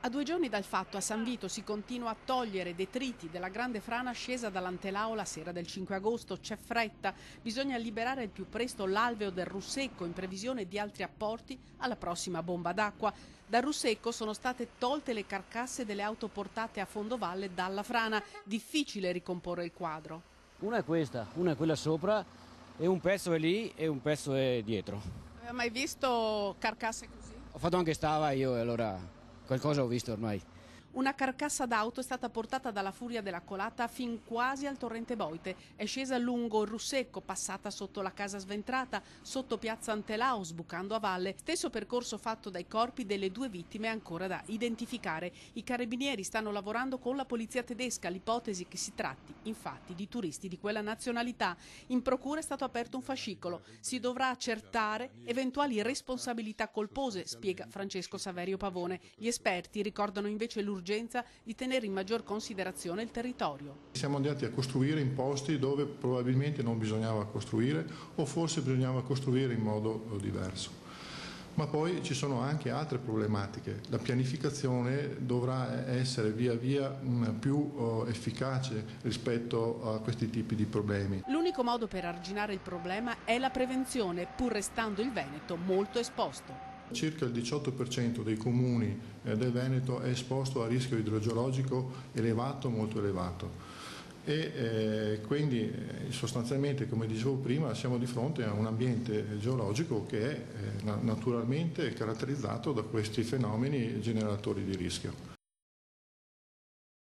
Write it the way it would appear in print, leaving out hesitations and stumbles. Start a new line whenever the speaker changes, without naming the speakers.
A 2 giorni dal fatto a San Vito si continua a togliere detriti della grande frana scesa dall'Antelao la sera del 5 agosto. C'è fretta, bisogna liberare al più presto l'alveo del Russecco in previsione di altri apporti alla prossima bomba d'acqua. Dal Russecco sono state tolte le carcasse delle auto portate a fondovalle dalla frana. Difficile ricomporre il quadro.
Una è questa, una è quella sopra e un pezzo è lì e un pezzo è dietro.
Aveva mai visto carcasse così?
Ho fatto anche stava io e allora qualcosa ho visto ormai.
Una carcassa d'auto è stata portata dalla furia della colata fin quasi al torrente Boite. È scesa lungo il Russecco, passata sotto la casa sventrata, sotto piazza Antelao, sbucando a valle. Stesso percorso fatto dai corpi delle 2 vittime ancora da identificare. I carabinieri stanno lavorando con la polizia tedesca, l'ipotesi che si tratti infatti di turisti di quella nazionalità. In procura è stato aperto un fascicolo. Si dovrà accertare eventuali responsabilità colpose, spiega Francesco Saverio Pavone. Gli esperti ricordano invece l'urgenza di tenere in maggior considerazione il territorio.
Siamo andati a costruire in posti dove probabilmente non bisognava costruire o forse bisognava costruire in modo diverso. Ma poi ci sono anche altre problematiche. La pianificazione dovrà essere via via più efficace rispetto a questi tipi di problemi.
L'unico modo per arginare il problema è la prevenzione, pur restando il Veneto molto esposto.
Circa il 18% dei comuni del Veneto è esposto a rischio idrogeologico elevato, molto elevato. E quindi sostanzialmente, come dicevo prima, siamo di fronte a un ambiente geologico che è naturalmente caratterizzato da questi fenomeni generatori di rischio.